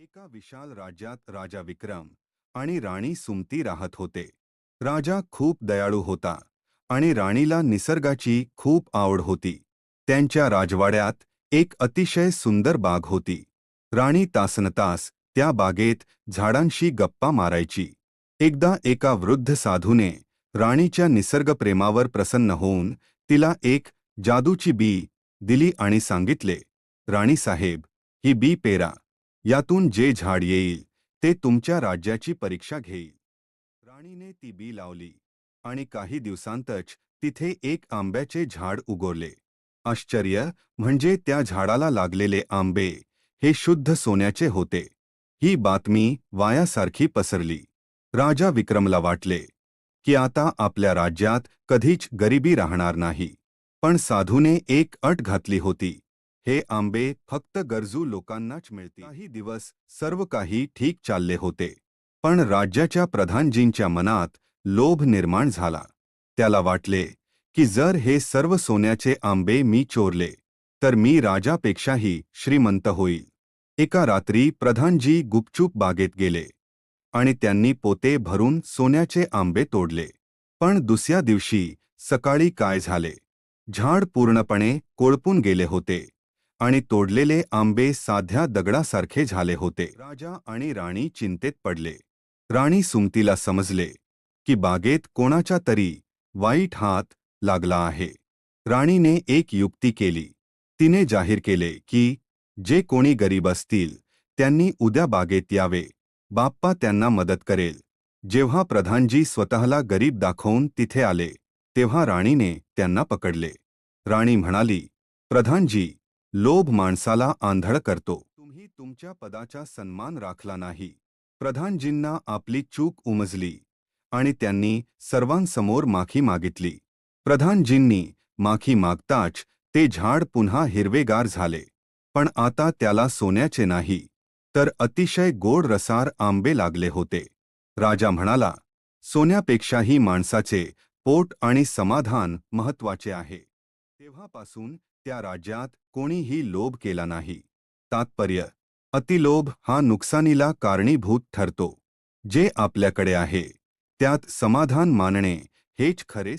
एका विशाल राज्यात राजा विक्रम आणि राणी सुमती राहत होते. राजा खूप दयाळू होता आणि राणीला निसर्गाची खूप आवड होती. त्यांच्या राजवाड्यात एक अतिशय सुंदर बाग होती. राणी तासनतास त्या बागेत झाडांशी गप्पा मारायची. एकदा एका वृद्ध साधूने राणीच्या निसर्गप्रेमावर प्रसन्न होऊन तिला एक जादूची बी दिली आणि सांगितले, "राणी साहेब, ही बी पेरा. यातून जे झाड येईल ते तुमच्या राज्याची परीक्षा घेईल." राणीने ती बी लावली आणि काही दिवसांतच तिथे एक आंब्याचे झाड उगवले. आश्चर्य म्हणजे त्या झाडाला लागलेले आंबे हे शुद्ध सोन्याचे होते. ही बातमी वायासारखी पसरली. राजा विक्रमला वाटले की आता आपल्या राज्यात कधीच गरिबी राहणार नाही. पण साधूने एक अट घातली होती. हे आंबे फक्त गरजू लोकांनाच मिळतील. काही दिवस सर्व काही ठीक चालले होते. पण राज्याच्या प्रधानजींच्या मनात लोभ निर्माण झाला. त्याला वाटले की जर हे सर्व सोन्याचे आंबे मी चोरले तर मी राजापेक्षाही श्रीमंत होईल. एका रात्री प्रधानजी गुपचूप बागेत गेले आणि त्यांनी पोते भरून सोन्याचे आंबे तोडले. पण दुसऱ्या दिवशी सकाळी काय झाले? झाड पूर्णपणे कोळपून गेले होते आणि तोडलेले आंबे साध्या दगडासारखे झाले होते. राजा आणि राणी चिंतेत पडले. राणी सुमतीला समजले की बागेत कोणाचा तरी वाईट हात लागला आहे. राणीने एक युक्ती केली. तिने जाहीर केले की जे कोणी गरीब असतील त्यांनी उद्या बागेत यावे. बाप्पा त्यांना मदत करेल. जेव्हा प्रधानजी स्वतःला गरीब दाखवून तिथे आले तेव्हा राणीने त्यांना पकडले. राणी म्हणाली, "प्रधानजी, लोभ माणसाला आंधळ करतो. तुम्ही तुमच्या पदाचा सन्मान राखला नाही." प्रधानजींना आपली चूक उमजली आणि त्यांनी सर्वांसमोर माफी मागितली. प्रधानजींनी माफी मागताच ते झाड पुन्हा हिरवेगार झाले. पण आता त्याला सोन्याचे नाही तर अतिशय गोड रसाळ आंबे लागले होते. राजा म्हणाला, "सोन्यापेक्षाही माणसाचे पोट आणि समाधान महत्त्वाचे आहे." तेव्हापासून त्या राज्यात कोणीही लोभ केला नाही. तात्पर्य: अतिलोभ हा नुकसानीला कारणीभूत ठरतो. जे आपल्याकडे आहे त्यात समाधान मानणे हेच खरे